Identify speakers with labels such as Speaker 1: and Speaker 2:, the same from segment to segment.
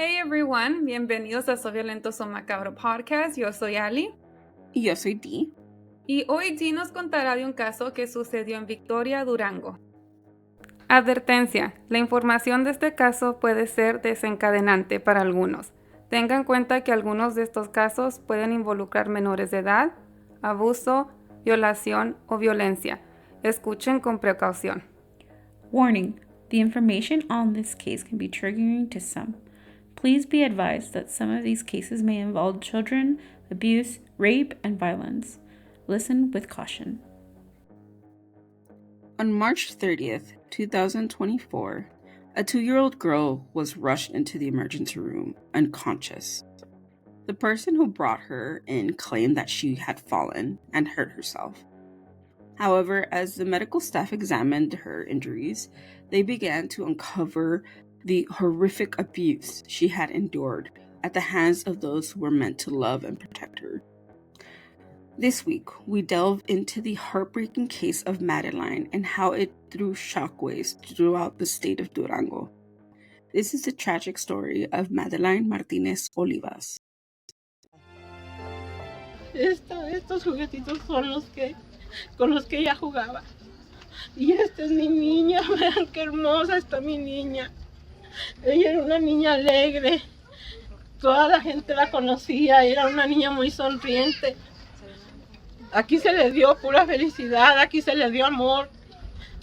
Speaker 1: Hey everyone, bienvenidos a So Violento So Macabro Podcast. Yo soy Ali.
Speaker 2: Y yo soy Dee.
Speaker 1: Y hoy Dee nos contará de un caso que sucedió en Victoria, Durango. Advertencia: la información de este caso puede ser desencadenante para algunos. Tenga en cuenta que algunos de estos casos pueden involucrar menores de edad, abuso, violación o violencia. Escuchen con precaución.
Speaker 3: Warning: the information on this case can be triggering to some. Please be advised that some of these cases may involve children, abuse, rape, and violence. Listen with caution.
Speaker 2: On March 30th, 2024, a 2-year-old girl was rushed into the emergency room unconscious. The person who brought her in claimed that she had fallen and hurt herself. However, as the medical staff examined her injuries, they began to uncover the horrific abuse she had endured at the hands of those who were meant to love and protect her. This week, we delve into the heartbreaking case of Madeline and how it threw shockwaves throughout the state of Durango. This is the tragic story of Madelaine Martinez Olivas.
Speaker 4: Estos juguetitos son con los que ella jugaba. Y esta es mi niña, vean qué hermosa está mi niña. Ella era una niña alegre, toda la gente la conocía, era una niña muy sonriente. Aquí se le dio pura felicidad, aquí se le dio amor.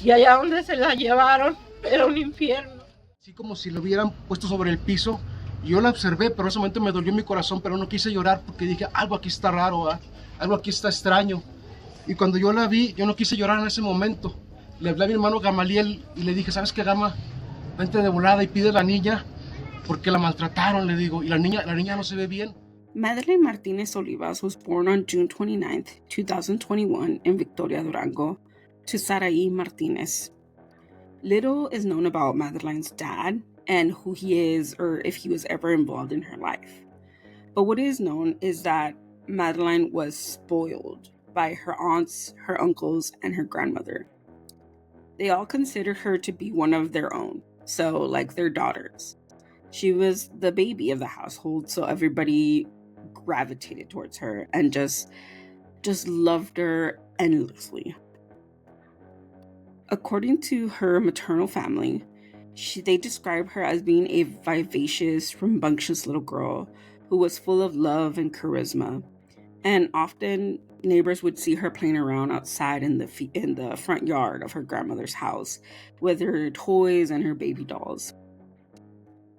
Speaker 4: Y allá donde se la llevaron era un infierno.
Speaker 5: Así como si lo hubieran puesto sobre el piso. Y yo la observé, pero en ese momento me dolió mi corazón, pero no quise llorar porque dije, algo aquí está raro, ¿eh? Algo aquí está extraño. Y cuando yo la vi, yo no quise llorar en ese momento. Le hablé a mi hermano Gamaliel y le dije, ¿sabes qué, Gama? Vente de volada y pide a la niña porque la maltrataron, le digo. Y la niña no se ve bien.
Speaker 2: Madelaine Martinez Olivas was born on June 29th, 2021 in Victoria, Durango, to Sarai Martinez. Little is known about Madelaine's dad and who he is or if he was ever involved in her life. But what is known is that Madelaine was spoiled by her aunts, her uncles, and her grandmother. They all considered her to be one of their own, so like their daughters. She was the baby of the household, so everybody gravitated towards her and just loved her endlessly. According to her maternal family, they describe her as being a vivacious, rambunctious little girl who was full of love and charisma. And often neighbors would see her playing around outside in the front yard of her grandmother's house with her toys and her baby dolls.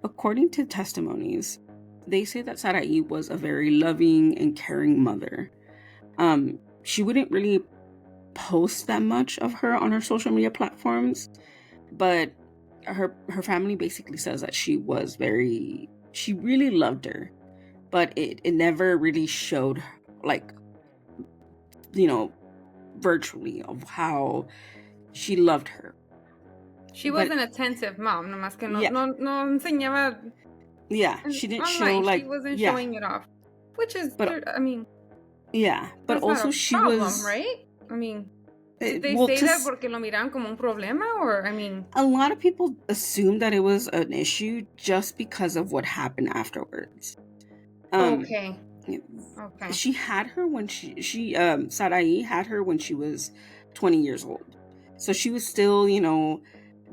Speaker 2: According to testimonies, they say that Sarai was a very loving and caring mother. She wouldn't really post that much of her on her social media platforms, but her family basically says that she really loved her, but it never really showed, like, virtually of how she loved her.
Speaker 1: She was an attentive mom, nomás que no enseñaba.
Speaker 2: Yeah, she didn't
Speaker 1: online,
Speaker 2: show
Speaker 1: she wasn't showing it off, which is,
Speaker 2: but,
Speaker 1: I mean,
Speaker 2: yeah, but also she
Speaker 1: problem,
Speaker 2: was
Speaker 1: right? I mean, did they say that porque lo miraban como un problema, or I mean,
Speaker 2: a lot of people assumed that it was an issue just because of what happened afterwards.
Speaker 1: Okay.
Speaker 2: She had her when Sarai had her when she was 20 years old. So she was still,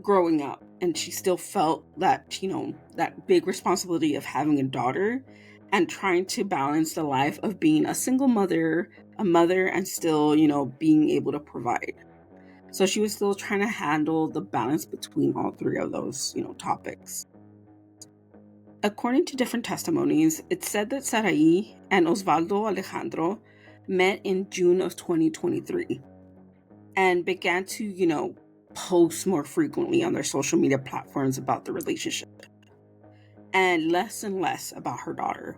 Speaker 2: growing up, and she still felt that, that big responsibility of having a daughter and trying to balance the life of being a single mother, a mother, and still, being able to provide. So she was still trying to handle the balance between all three of those, topics. According to different testimonies, it's said that Sarai and Osvaldo Alejandro met in June of 2023 and began to, post more frequently on their social media platforms about the relationship and less about her daughter.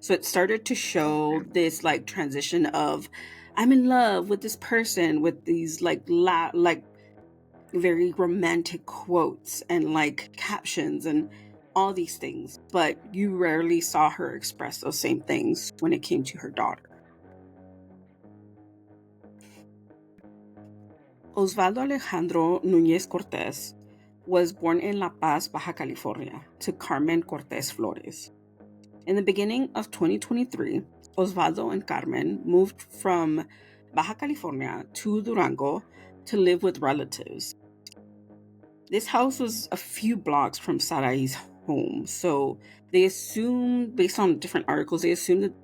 Speaker 2: So it started to show this transition of, I'm in love with this person, with these very romantic quotes and captions and all these things, but you rarely saw her express those same things when it came to her daughter. Osvaldo Alejandro Núñez Cortés was born in La Paz, Baja California, to Carmen Cortez Flores. In the beginning of 2023, Osvaldo and Carmen moved from Baja California to Durango to live with relatives. This house was a few blocks from Sarai's home, so they assumed, based on different articles, they assumed that,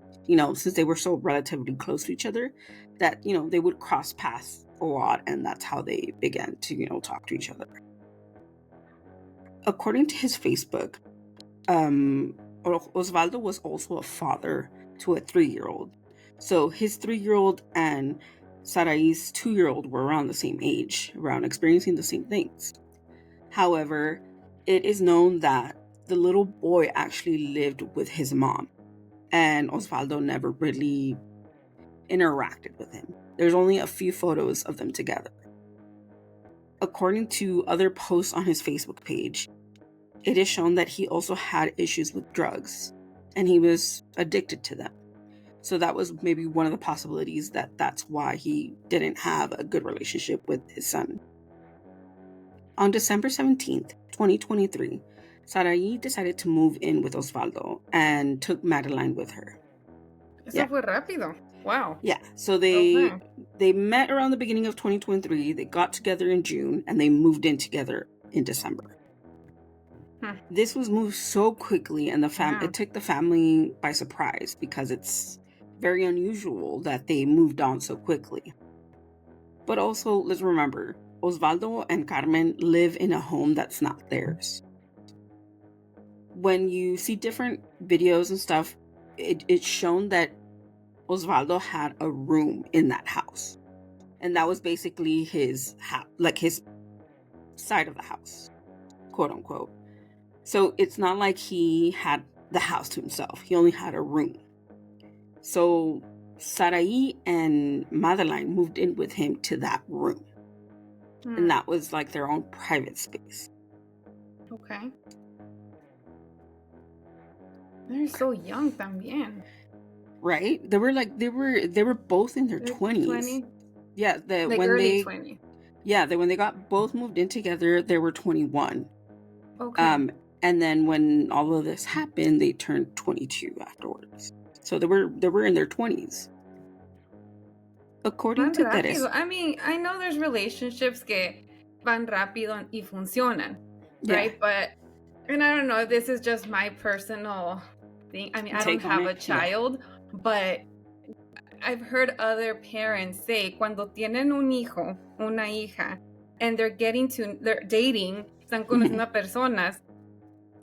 Speaker 2: since they were so relatively close to each other, that, they would cross paths a lot, and that's how they began to, talk to each other. According to his Facebook, Osvaldo was also a father to a 3-year-old. So his 3-year-old and Sarai's 2-year-old were around the same age, around experiencing the same things. However, it is known that the little boy actually lived with his mom, and Osvaldo never really interacted with him. There's only a few photos of them together. According to other posts on his Facebook page, it is shown that he also had issues with drugs, and he was addicted to them. So that was maybe one of the possibilities that's why he didn't have a good relationship with his son. On December 17th, 2023, Sarai decided to move in with Osvaldo and took Madeline with her.
Speaker 1: Eso fue rápido. Wow.
Speaker 2: Yeah, so they met around the beginning of 2023, they got together in June, and they moved in together in December. This was moved so quickly, and it took the family by surprise because it's very unusual that they moved on so quickly. But also, let's remember, Osvaldo and Carmen live in a home that's not theirs. When you see different videos and stuff, it's shown that Osvaldo had a room in that house. And that was basically his house, like his side of the house, quote unquote. So it's not like he had the house to himself. He only had a room. So Sarai and Madeline moved in with him to that room. And that was like their own private space.
Speaker 1: Okay. They're so young también.
Speaker 2: Right? They were both in their 20s.
Speaker 1: 20?
Speaker 2: Yeah,
Speaker 1: early 20s.
Speaker 2: Yeah, when they got both moved in together, they were 21.
Speaker 1: Okay.
Speaker 2: And then when all of this happened, they turned 22 afterwards. So they were in their 20s. According to Teresa.
Speaker 1: I mean, I know there's relationships que van rápido y funcionan, right? But, and I don't know if this is just my personal thing. I mean, I don't have a child, but I've heard other parents say cuando tienen un hijo, una hija, and they're dating, están conociendo personas,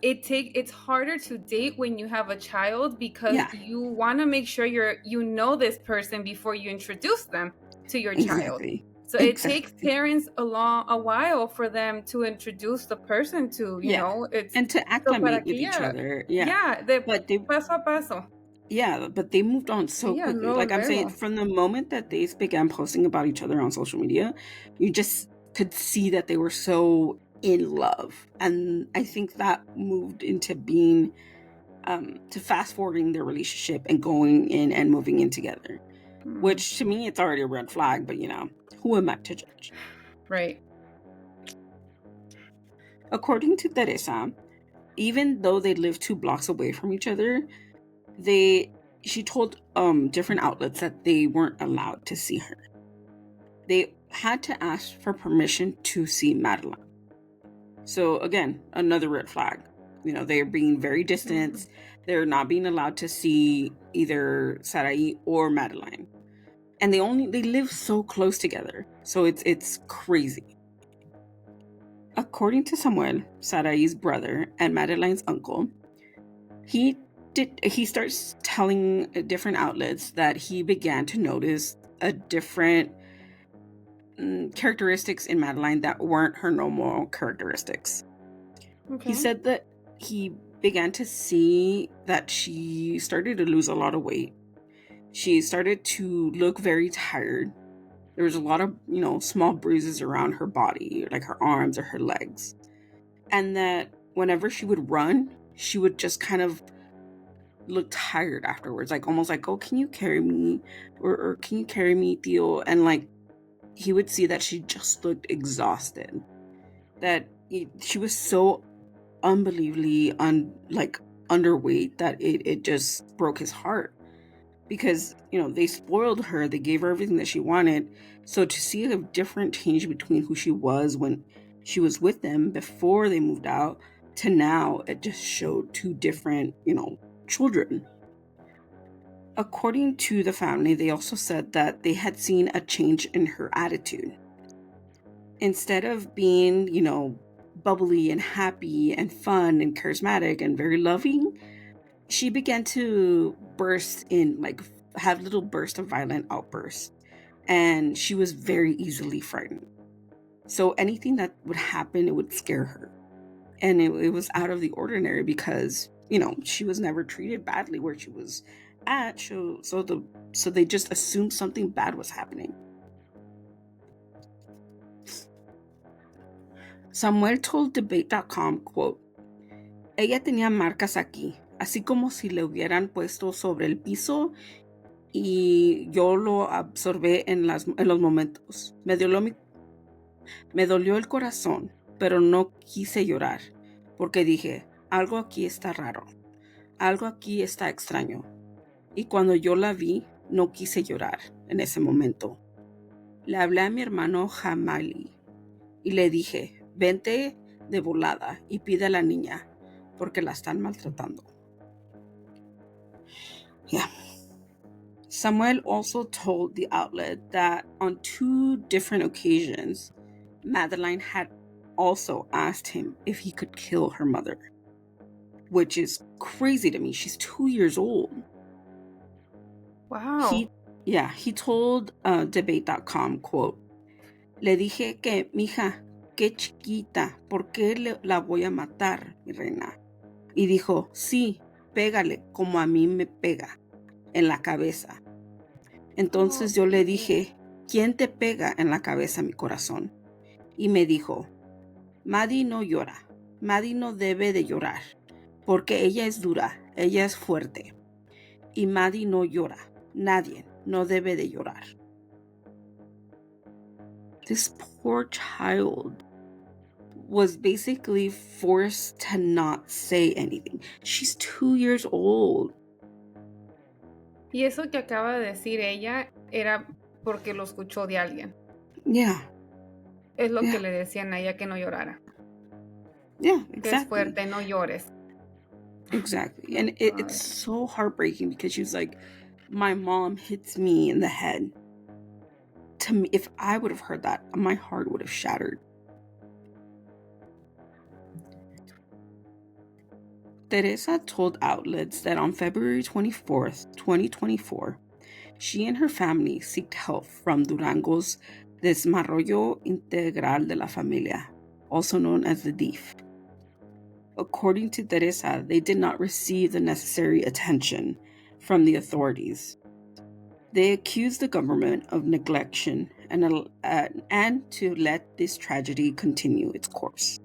Speaker 1: it's harder to date when you have a child because you want to make sure you know this person before you introduce them to your child. So it takes parents a while for them to introduce the person to, you know,
Speaker 2: and to acclimate with each other.
Speaker 1: But paso a paso.
Speaker 2: Yeah, but they moved on so quickly. Like I'm saying, from the moment that they began posting about each other on social media, you just could see that they were so in love. And I think that moved into being to fast forwarding their relationship and going in and moving in together, which to me it's already a red flag, but who am I to judge?
Speaker 1: Right.
Speaker 2: According to Teresa, even though they lived 2 blocks away from each other, she told different outlets that they weren't allowed to see her. They had to ask for permission to see Madeline. So again, another red flag. They're being very distant. They're not being allowed to see either Sarai or Madeline. And they live so close together. So it's crazy. According to Samuel, Sarai's brother and Madeline's uncle, he starts telling different outlets that he began to notice a different characteristics in Madeline that weren't her normal characteristics. Okay. He said that he began to see that she started to lose a lot of weight. She started to look very tired. There was a lot of, small bruises around her body, like her arms or her legs. And that whenever she would run, she would just kind of look tired afterwards, like almost like, oh, can you carry me? Or can you carry me, Theo? And like, he would see that she just looked exhausted. That, she was so unbelievably underweight that it just broke his heart, because they spoiled her, they gave her everything that she wanted. So to see a different change between who she was when she was with them before they moved out to now, it just showed two different children. According to the family, they also said that they had seen a change in her attitude. Instead of being bubbly and happy and fun and charismatic and very loving, she began to burst in, have little bursts of violent outbursts, and she was very easily frightened. So anything that would happen, it would scare her, and it was out of the ordinary because she was never treated badly where she was at. So they just assumed something bad was happening. Samuel told debate.com, quote, "Ella tenía marcas aquí, así como si le hubieran puesto sobre el piso y yo lo absorbé en los momentos. Me dolió el corazón, pero no quise llorar, porque dije, algo aquí está raro, algo aquí está extraño. Y cuando yo la vi, no quise llorar en ese momento. Le hablé a mi hermano Jamali y le dije, vente de volada y pide a la niña, porque la están maltratando." Yeah. Samuel also told the outlet that on 2 different occasions, Madeline had also asked him if he could kill her mother, which is crazy to me. She's 2 years old.
Speaker 1: Wow.
Speaker 2: He told debate.com, quote, "Le dije que, mija, qué chiquita, ¿por qué la voy a matar, mi reina?" Y dijo, sí, pégale como a mí me pega, en la cabeza. Entonces yo le dije, ¿quién te pega en la cabeza, mi corazón? Y me dijo, Maddie no llora, Maddie no debe de llorar, porque ella es dura, ella es fuerte. Y Maddie no llora, nadie no debe de llorar. This poor child was basically forced to not say anything. She's 2 years old.
Speaker 1: Y eso que acaba de decir ella era porque lo escuchó de alguien.
Speaker 2: Yeah.
Speaker 1: Es lo que le decían a ella, que no llorara.
Speaker 2: Yeah,
Speaker 1: Que es
Speaker 2: exactly.
Speaker 1: fuerte, no llores.
Speaker 2: Exactly. And it's so heartbreaking because she was like, my mom hits me in the head. To me, if I would have heard that, my heart would have shattered. Teresa told outlets that on February 24th, 2024, she and her family sought help from Durango's Desarrollo Integral de la Familia, also known as the DIF. According to Teresa, they did not receive the necessary attention from the authorities. They accused the government of neglection and to let this tragedy continue its course.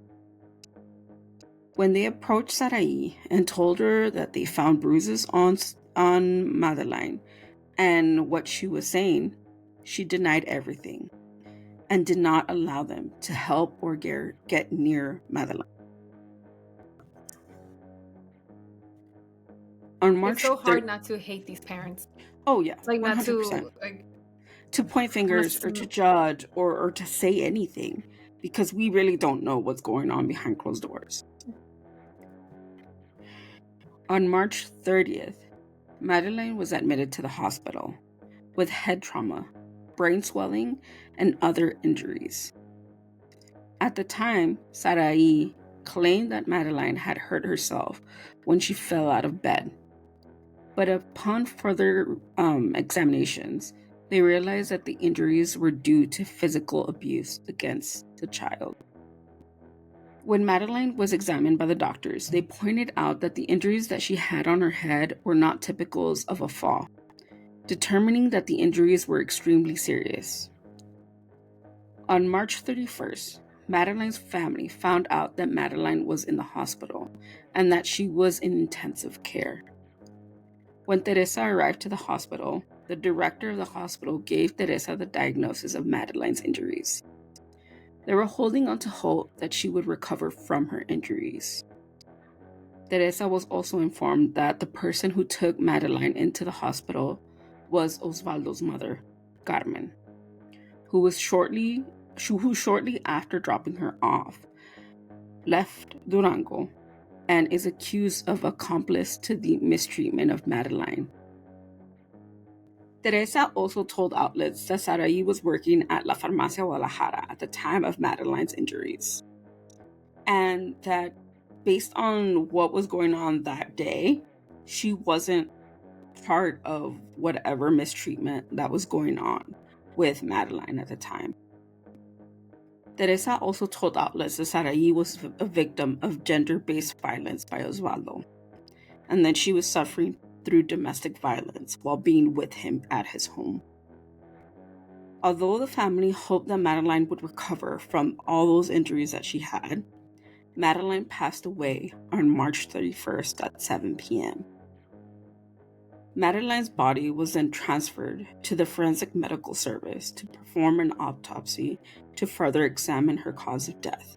Speaker 2: When they approached Sarai and told her that they found bruises on Madeline and what she was saying, she denied everything and did not allow them to help or get near Madeline. On March
Speaker 1: It's so hard not to hate these parents.
Speaker 2: Oh yeah,
Speaker 1: Like
Speaker 2: 100%.
Speaker 1: not
Speaker 2: To point fingers or to judge or to say anything, because we really don't know what's going on behind closed doors. On March 30th, Madelaine was admitted to the hospital with head trauma, brain swelling, and other injuries. At the time, Sarai claimed that Madelaine had hurt herself when she fell out of bed. But upon further examinations, they realized that the injuries were due to physical abuse against the child. When Madelaine was examined by the doctors, they pointed out that the injuries that she had on her head were not typicals of a fall, determining that the injuries were extremely serious. On March 31st, Madelaine's family found out that Madelaine was in the hospital and that she was in intensive care. When Teresa arrived to the hospital, the director of the hospital gave Teresa the diagnosis of Madelaine's injuries. They were holding on to hope that she would recover from her injuries. Teresa was also informed that the person who took Madelaine into the hospital was Osvaldo's mother, Carmen, who shortly after dropping her off, left Durango and is accused of accomplice to the mistreatment of Madelaine. Teresa also told outlets that Saraí was working at La Farmacia Guadalajara at the time of Madelaine's injuries, and that based on what was going on that day, she wasn't part of whatever mistreatment that was going on with Madelaine at the time. Teresa also told outlets that Saraí was a victim of gender-based violence by Osvaldo, and that she was suffering through domestic violence while being with him at his home. Although the family hoped that Madelaine would recover from all those injuries that she had, Madelaine passed away on March 31st at 7 p.m. Madelaine's body was then transferred to the Forensic Medical Service to perform an autopsy to further examine her cause of death.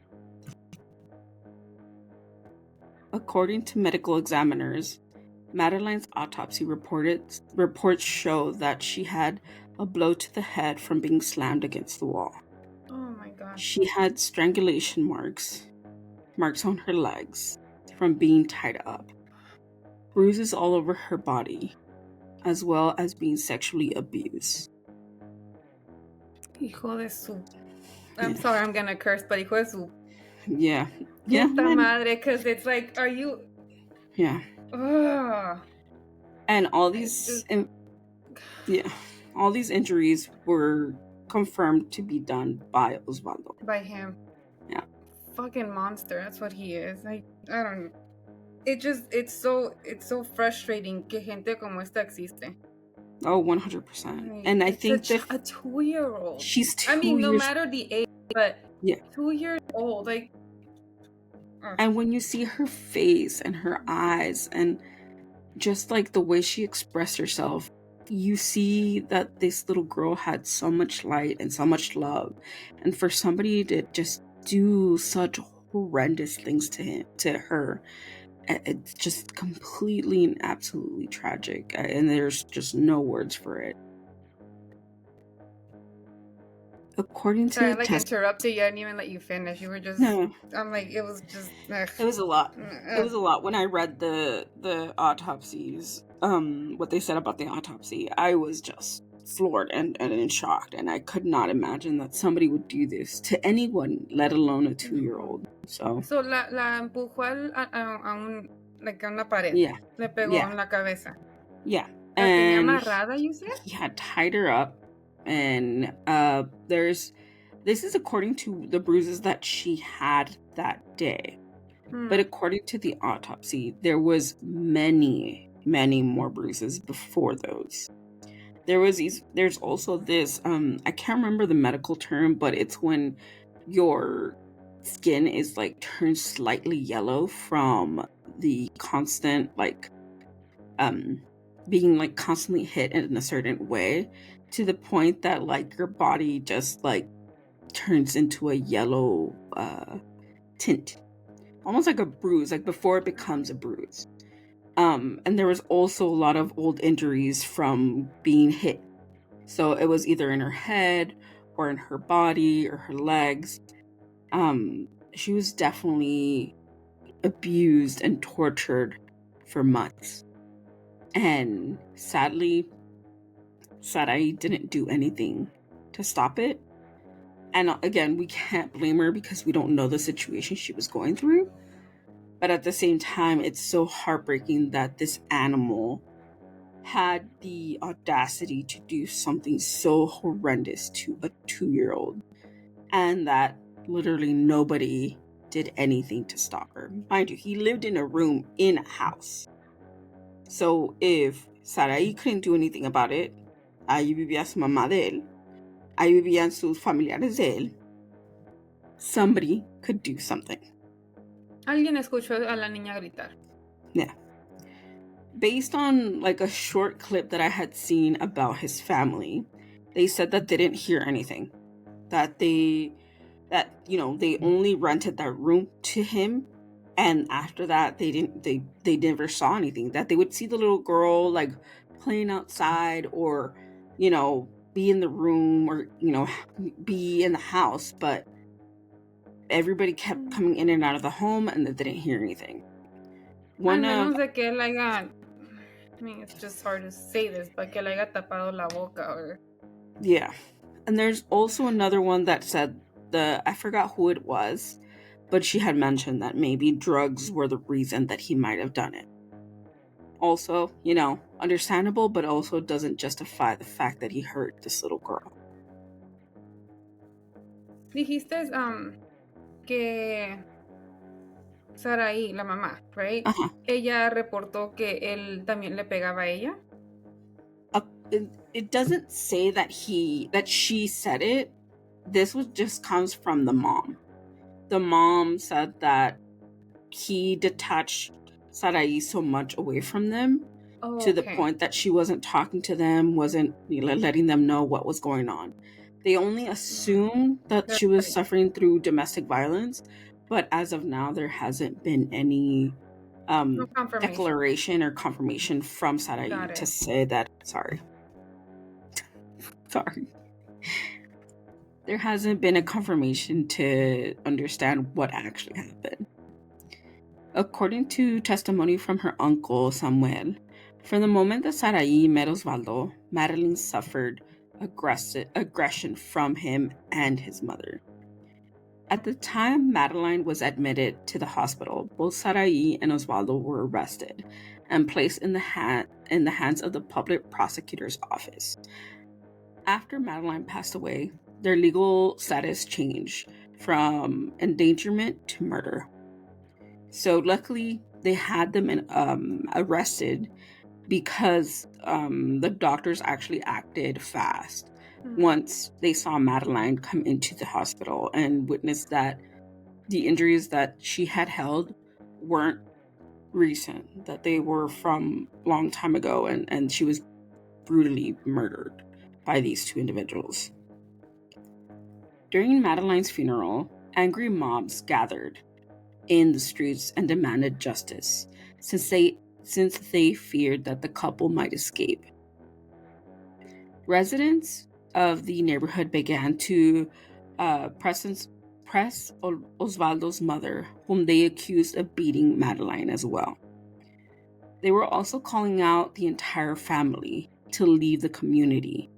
Speaker 2: According to medical examiners, Madelaine's autopsy reports show that she had a blow to the head from being slammed against the wall.
Speaker 1: Oh my God.
Speaker 2: She had strangulation marks on her legs from being tied up, bruises all over her body, as well as being sexually abused.
Speaker 1: Hijo de su... I'm sorry, I'm gonna curse, but hijo de su...
Speaker 2: Yeah.
Speaker 1: Puta madre, because it's like, are you...
Speaker 2: Yeah.
Speaker 1: Ugh.
Speaker 2: And all these injuries were confirmed to be done by Osvaldo.
Speaker 1: By him.
Speaker 2: Yeah.
Speaker 1: Fucking monster, that's what he is. I don't... It's so frustrating que gente como esta existe.
Speaker 2: Oh, 100%. And I think that
Speaker 1: a 2-year-old.
Speaker 2: She's 2 years.
Speaker 1: I mean, no matter the age, but
Speaker 2: yeah,
Speaker 1: 2 years old, like.
Speaker 2: And when you see her face and her eyes and just like the way she expressed herself, you see that this little girl had so much light and so much love, and for somebody to just do such horrendous things to her, it's just completely and absolutely tragic, and there's just no words for it. According to
Speaker 1: Sorry, I interrupted you. I didn't even let you finish. You were just...
Speaker 2: No.
Speaker 1: I'm like, it was just...
Speaker 2: It was a lot. It was a lot. When I read the autopsies, what they said about the autopsy, I was just floored and shocked, and I could not imagine that somebody would do this to anyone, let alone a 2-year-old. So
Speaker 1: la empujó a una pared.
Speaker 2: Yeah.
Speaker 1: Le pegó en la cabeza.
Speaker 2: Yeah.
Speaker 1: La tenía
Speaker 2: And
Speaker 1: amarrada, you said?
Speaker 2: he had tied her up, and this is according to the bruises that she had that day. But according to the autopsy, there was many more bruises before those. There's also this, I can't remember the medical term, but it's when your skin is like turned slightly yellow from the constant being like constantly hit in a certain way, to the point that like your body just like turns into a yellow tint, almost like a bruise, like before it becomes a bruise. And there was also a lot of old injuries from being hit. So it was either in her head or in her body or her legs. She was definitely abused and tortured for months. And sadly, Saraí didn't do anything to stop it. And again, we can't blame her because we don't know the situation she was going through. But at the same time, it's so heartbreaking that this animal had the audacity to do something so horrendous to a 2-year-old, and that literally nobody did anything to stop her. Mind you, he lived in a room in a house. So if Saraí couldn't do anything about it, ahí vivía su mamá de él, ahí vivían sus familiares de él, somebody could do something.
Speaker 1: Alguien escuchó a la niña gritar.
Speaker 2: Yeah. Based on like a short clip that I had seen about his family, they said that they didn't hear anything. That they that, they only rented that room to him. And after that, they never saw anything. That they would see the little girl like playing outside, or, be in the room, or, be in the house. But everybody kept coming in and out of the home, and they didn't hear anything.
Speaker 1: Al menos de que él haya, I mean, it's just hard to say this, but que le haya tapado la boca, or...
Speaker 2: Yeah. And there's also another one that said, I forgot who it was, but she had mentioned that maybe drugs were the reason that he might have done it. Also, understandable, but also doesn't justify the fact that he hurt this little girl.
Speaker 1: Dijiste que Saraí, la mamá, right?
Speaker 2: Uh-huh.
Speaker 1: Ella reportó que él también le pegaba a ella.
Speaker 2: It doesn't say that she said it. This just comes from the mom. The mom said that he detached Saraí so much away from them to the point that she wasn't talking to them, wasn't letting them know what was going on. They only assumed that she was suffering through domestic violence, but as of now, there hasn't been any declaration or confirmation from Saraí to say that. Sorry. There hasn't been a confirmation to understand what actually happened. According to testimony from her uncle, Samuel, from the moment that Saraí met Osvaldo, Madeline suffered aggression from him and his mother. At the time Madeline was admitted to the hospital, both Saraí and Osvaldo were arrested and placed in the hands of the public prosecutor's office. After Madeline passed away, their legal status changed from endangerment to murder. So luckily, they had them arrested because the doctors actually acted fast once they saw Madeline come into the hospital and witnessed that the injuries that she had held weren't recent, that they were from a long time ago, and she was brutally murdered by these two individuals. During Madeline's funeral, angry mobs gathered in the streets and demanded justice, since they feared that the couple might escape. Residents of the neighborhood began to press Osvaldo's mother, whom they accused of beating Madeline as well. They were also calling out the entire family to leave the community,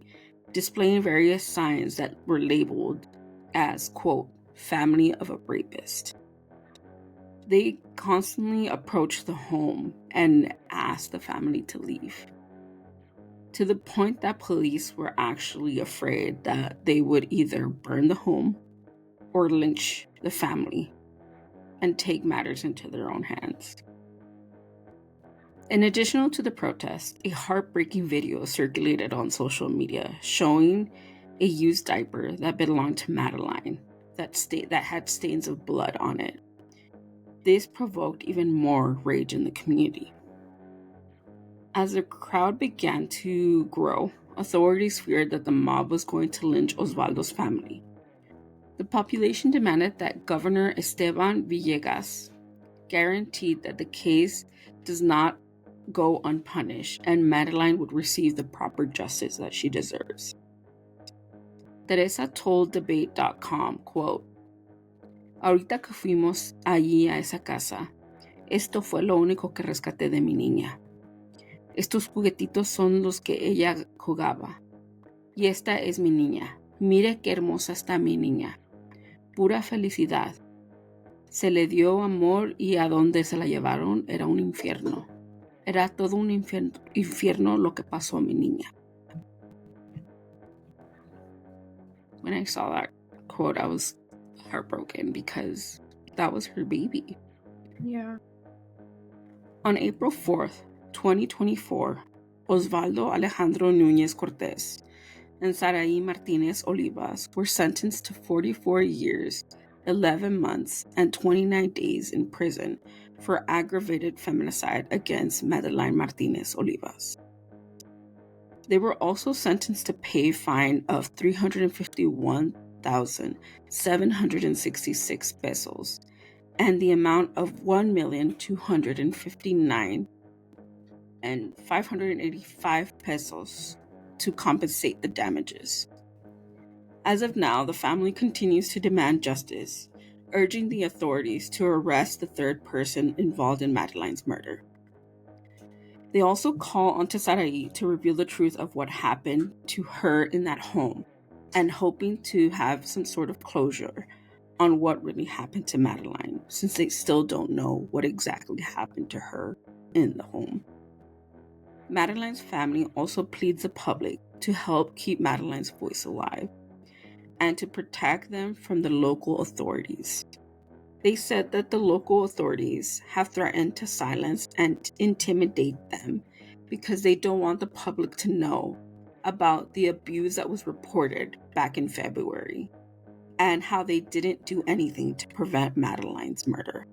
Speaker 2: displaying various signs that were labeled as, quote, family of a rapist. They constantly approached the home and asked the family to leave, to the point that police were actually afraid that they would either burn the home or lynch the family and take matters into their own hands. In addition to the protest, a heartbreaking video circulated on social media showing a used diaper that belonged to Madeline that had stains of blood on it. This provoked even more rage in the community. As the crowd began to grow, authorities feared that the mob was going to lynch Osvaldo's family. The population demanded that Governor Esteban Villegas guaranteed that the case does not go unpunished and Madeline would receive the proper justice that she deserves. Teresa told Debate.com, quote, ahorita que fuimos allí a esa casa, esto fue lo único que rescaté de mi niña. Estos juguetitos son los que ella jugaba. Y esta es mi niña. Mire qué hermosa está mi niña. Pura felicidad. Se le dio amor y a donde se la llevaron era un infierno. Era todo un infierno lo que pasó a mi niña. When I saw that quote, I was heartbroken because that was her baby.
Speaker 1: Yeah.
Speaker 2: On April 4th, 2024, Osvaldo Alejandro Núñez Cortés and Saraí Martínez Olivas were sentenced to 44 years, 11 months, and 29 days in prison for aggravated feminicide against Madelaine Martínez Olivas. They were also sentenced to pay a fine of 1,766 pesos and the amount of 1,259,585 pesos to compensate the damages. As of now, the family continues to demand justice, urging the authorities to arrest the third person involved in Madelaine's murder. They also call on Saraí to reveal the truth of what happened to her in that home, and hoping to have some sort of closure on what really happened to Madelaine, since they still don't know what exactly happened to her in the home. Madelaine's family also pleads the public to help keep Madelaine's voice alive and to protect them from the local authorities. They said that the local authorities have threatened to silence and intimidate them because they don't want the public to know about the abuse that was reported back in February and how they didn't do anything to prevent Madelaine's murder.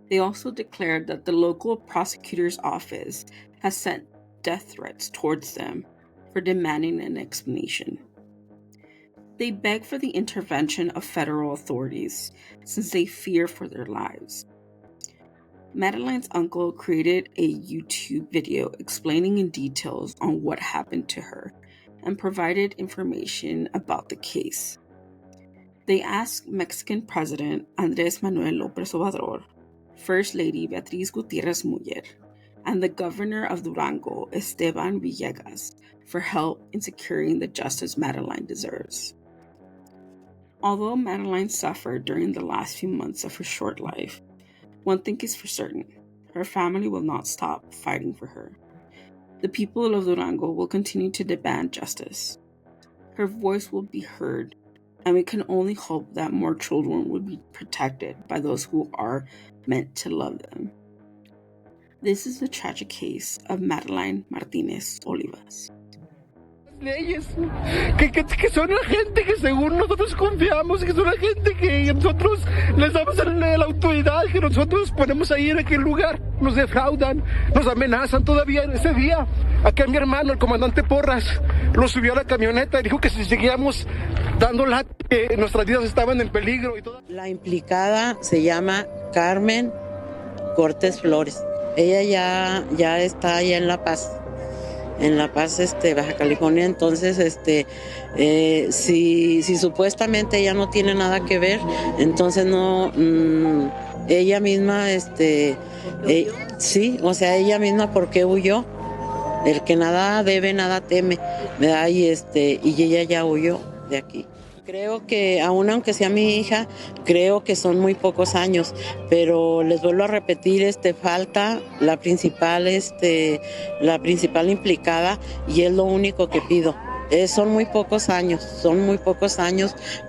Speaker 2: They also declared that the local prosecutor's office has sent death threats towards them for demanding an explanation. They beg for the intervention of federal authorities since they fear for their lives. Madelaine's uncle created a YouTube video explaining in details on what happened to her and provided information about the case. They asked Mexican President Andrés Manuel López Obrador, First Lady Beatriz Gutiérrez Müller, and the Governor of Durango, Esteban Villegas, for help in securing the justice Madelaine deserves. Although Madelaine suffered during the last few months of her short life, one thing is for certain: her family will not stop fighting for her. The people of Durango will continue to demand justice. Her voice will be heard, and we can only hope that more children will be protected by those who are meant to love them. This is the tragic case of Madelaine Martínez Olivas.
Speaker 5: Leyes que son la gente que según nosotros confiamos, que son la gente que nosotros les damos la autoridad, que nosotros ponemos ahí en aquel lugar, nos defraudan, nos amenazan. Todavía en ese día, acá mi hermano, el comandante Porras, lo subió a la camioneta y dijo que si seguíamos dando lata, que nuestras vidas estaban en peligro y todo.
Speaker 6: La implicada se llama Carmen Cortés Flores. Ella ya está allá en La Paz. En La Paz, Baja California. Entonces, si supuestamente ella no tiene nada que ver, entonces no, ella misma, sí, o sea, ella misma, ¿por qué huyó? El que nada debe, nada teme, ¿verdad? Y ella ya huyó de aquí. Creo que, aunque sea mi hija, creo que son muy pocos años, pero les vuelvo a repetir, falta la principal implicada, y es lo único que pido. Son muy pocos años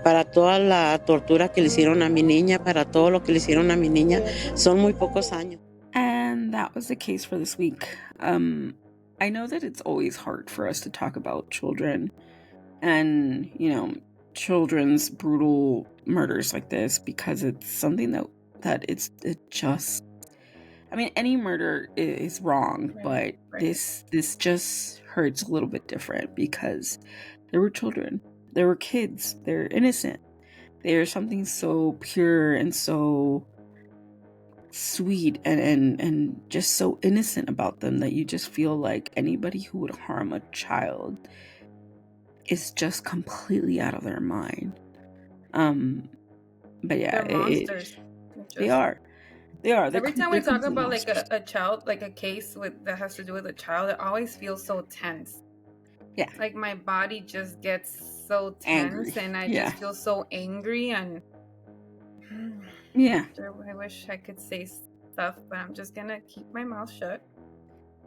Speaker 6: para toda la tortura que le hicieron a mi niña, para todo lo que le hicieron a mi niña, son muy pocos años.
Speaker 2: And that was the case for this week. I know that it's always hard for us to talk about children and, children's brutal murders like this, because it's something that any murder is wrong, right, but this just hurts a little bit different because there were children, there were kids, they're innocent, there's something so pure and so sweet and just so innocent about them that you just feel like anybody who would harm a child is just completely out of their mind. But yeah,
Speaker 1: they're monsters.
Speaker 2: They are.
Speaker 1: Every time we talk about like a child, like a case that has to do with a child, it always feels so tense.
Speaker 2: Yeah.
Speaker 1: Like my body just gets so tense, and I just feel so angry, and
Speaker 2: yeah.
Speaker 1: I wish I could say stuff, but I'm just gonna keep my mouth shut.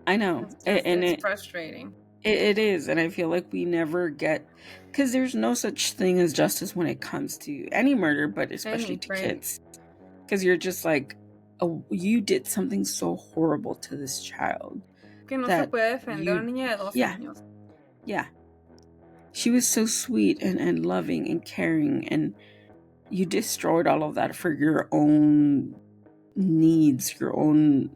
Speaker 2: I know,
Speaker 1: It's frustrating.
Speaker 2: It is, and I feel like we never get, because there's no such thing as justice when it comes to any murder, but especially to kids. Because you're just like, oh, you did something so horrible to this child.
Speaker 1: Que no se puede defender una niña de 12 años.
Speaker 2: Yeah. She was so sweet and loving and caring, and you destroyed all of that for your own needs, your own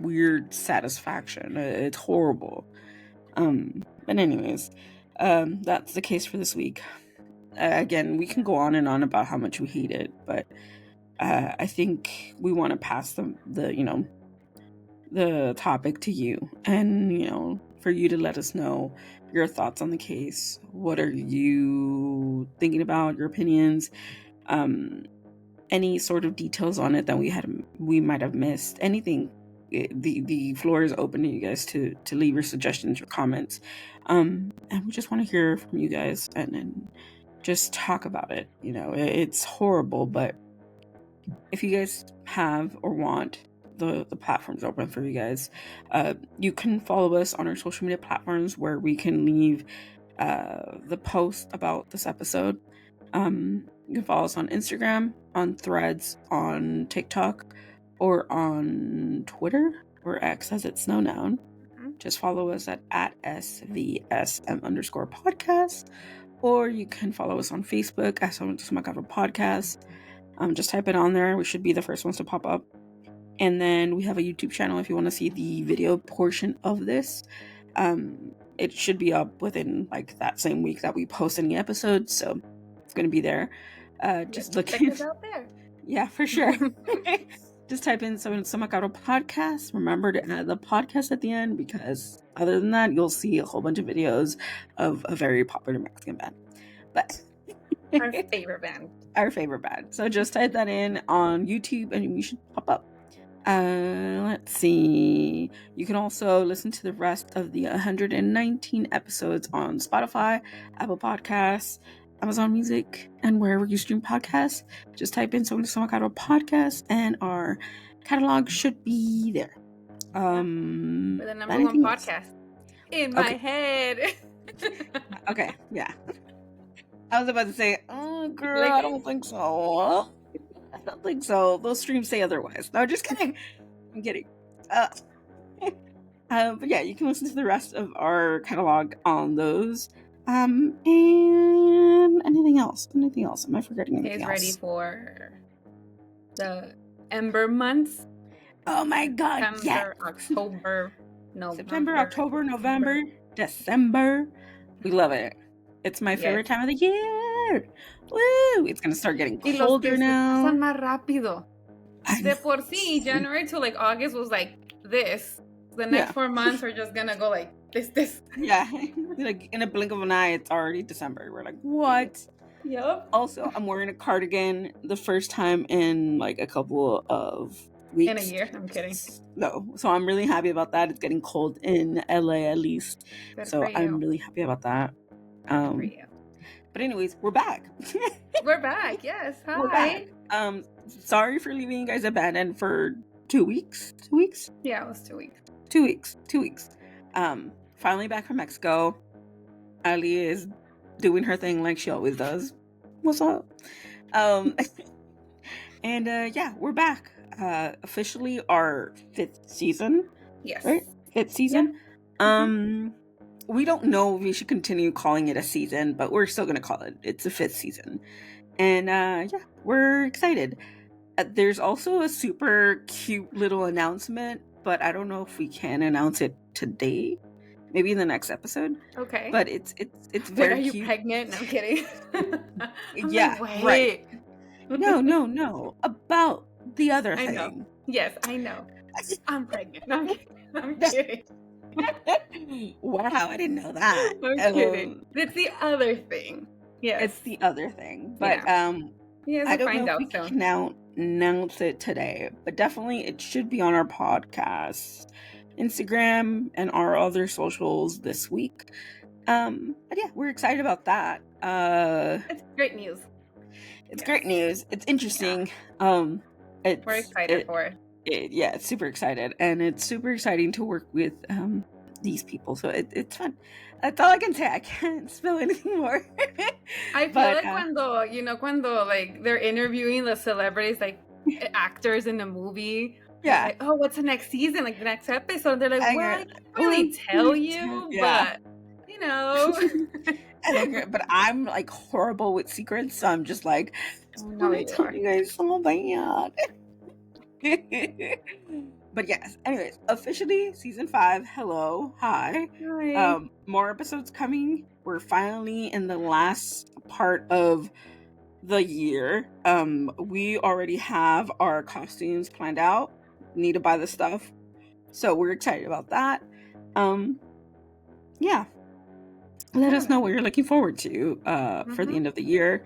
Speaker 2: weird satisfaction. It's horrible. But anyways, that's the case for this week. again, we can go on and on about how much we hate it, but I think we want to pass the topic to you, and for you to let us know your thoughts on the case. What are you thinking about? Your opinions, any sort of details on it that we might have missed. Anything. The floor is open to you guys to leave your suggestions, your comments, and we just want to hear from you guys and just talk about it. It's horrible, but if you guys have or want, the platform's open for you guys. You can follow us on our social media platforms where we can leave the post about this episode. You can follow us on Instagram, on Threads, on TikTok, or on Twitter, or X as it's known now. Just follow us at SVSM_podcast, or you can follow us on Facebook at Sumacaro Podcast. Just type it on there. We should be the first ones to pop up. And then we have a YouTube channel if you want to see the video portion of this. It should be up within like that same week that we post any episodes, so it's going to be there. Just look
Speaker 1: check it out there.
Speaker 2: Yeah, for sure. Just type in Sumacaro Podcast. Remember to add the podcast at the end, because other than that, you'll see a whole bunch of videos of a very popular Mexican band. But
Speaker 1: our favorite band.
Speaker 2: Our favorite band. So just type that in on YouTube and you should pop up. Let's see. You can also listen to the rest of the 119 episodes on Spotify, Apple Podcasts, Amazon Music, and wherever you stream podcasts. Just type in Sumacaro Podcast and our catalog should be there.
Speaker 1: We're the number one podcast in my head.
Speaker 2: Okay, yeah. I was about to say, oh girl, I don't think so. I don't think so. Those streams say otherwise. No, just kidding. I'm kidding. But yeah, you can listen to the rest of our catalog on those. And anything else? Anything else? Am I forgetting anything else?
Speaker 1: Ready for the Ember months?
Speaker 2: Oh my god, September, October, November, December. We love it. It's my favorite time of the year. Woo! It's gonna start getting colder now.
Speaker 1: Pasan más rápido. De por sí, January to like August was like this. The next 4 months are just gonna go like this.
Speaker 2: Yeah, like in a blink of an eye, it's already December. We're like, what?
Speaker 1: Yep.
Speaker 2: Also, I'm wearing a cardigan the first time in like a couple of weeks.
Speaker 1: In a year? I'm kidding.
Speaker 2: No, so I'm really happy about that. It's getting cold in LA at least.
Speaker 1: Good
Speaker 2: so I'm really happy about that. But anyways, we're back.
Speaker 1: We're back. Yes. Hi.
Speaker 2: We're back. Sorry for leaving you guys abandoned for 2 weeks. 2 weeks?
Speaker 1: Yeah, it was 2 weeks.
Speaker 2: 2 weeks. 2 weeks. Finally back from Mexico. Ali is doing her thing like she always does. What's up? And yeah, we're back. Officially our 5th season.
Speaker 1: Yes.
Speaker 2: Right? 5th season.
Speaker 1: Yeah.
Speaker 2: We don't know if we should continue calling it a season, but we're still going to call it. It's the 5th season. And yeah, we're excited. There's also a super cute little announcement, but I don't know if we can announce it today. Maybe in the next episode.
Speaker 1: Okay.
Speaker 2: But it's very
Speaker 1: cute. Are you
Speaker 2: cute.
Speaker 1: pregnant? No, I'm kidding.
Speaker 2: Yeah, right. No. About the other thing.
Speaker 1: Know. Yes, I know. I'm pregnant. No, I'm kidding.
Speaker 2: Wow, I didn't know that.
Speaker 1: I'm kidding. It's the other thing. Yes.
Speaker 2: It's the other thing. But
Speaker 1: yes,
Speaker 2: I don't
Speaker 1: find
Speaker 2: know
Speaker 1: out
Speaker 2: if we can now announce it today. But definitely it should be on our podcast, Instagram, and our other socials this week. But yeah, we're excited about that.
Speaker 1: It's great news.
Speaker 2: It's great news. It's interesting.
Speaker 1: We're excited for it.
Speaker 2: It's super excited, and it's super exciting to work with these people. So it's fun. That's all I can say. I can't spill anything more.
Speaker 1: I feel like cuando like they're interviewing the celebrities, like actors in a movie.
Speaker 2: Yeah.
Speaker 1: Like, oh, what's the next season? Like the next episode? They're like, well, I can't really tell you, but you know.
Speaker 2: But I'm like horrible with secrets, so I'm just like,
Speaker 1: no,
Speaker 2: I tell you guys so bad. But yes, anyways, officially season 5. Hello, hi.
Speaker 1: Hi.
Speaker 2: More episodes coming we're finally in the last part of the year. We already have our costumes planned out. Need to buy the stuff. So we're excited about that. Yeah. Let us know what you're looking forward to for the end of the year.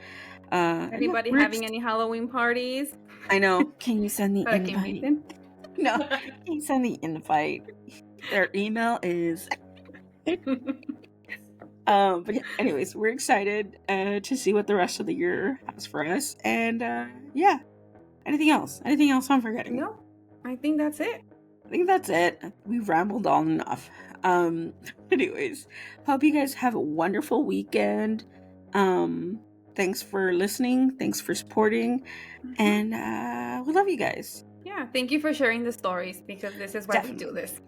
Speaker 1: Anybody having any Halloween parties?
Speaker 2: I know. Can you send the
Speaker 1: Para que
Speaker 2: invite?
Speaker 1: inviten.
Speaker 2: No. Can you send the invite? Their email is... but yeah, anyways, we're excited to see what the rest of the year has for us. And yeah. Anything else? Anything else I'm forgetting?
Speaker 1: No, I think that's it.
Speaker 2: I think that's it. We've rambled on enough. Anyways, hope you guys have a wonderful weekend. Thanks for listening. Thanks for supporting. And we love you guys.
Speaker 1: Yeah, thank you for sharing the stories, because this is why we do this.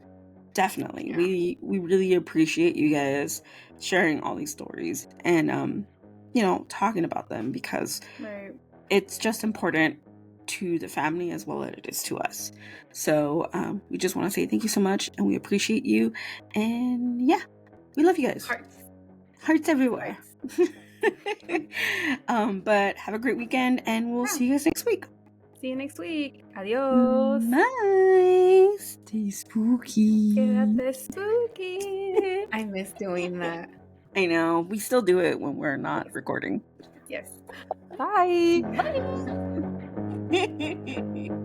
Speaker 2: Definitely.
Speaker 1: Yeah.
Speaker 2: We really appreciate you guys sharing all these stories and talking about them, because it's just important to the family as well as it is to us. So we just want to say thank you so much, and we appreciate you, and yeah, we love you guys. Hearts everywhere. But have a great weekend, and we'll see you guys next week.
Speaker 1: See you next week. Adios.
Speaker 2: Bye. Stay spooky.
Speaker 1: Quédate spooky. I miss doing that.
Speaker 2: I know. We still do it when we're not recording.
Speaker 1: Yes.
Speaker 2: Bye. Bye.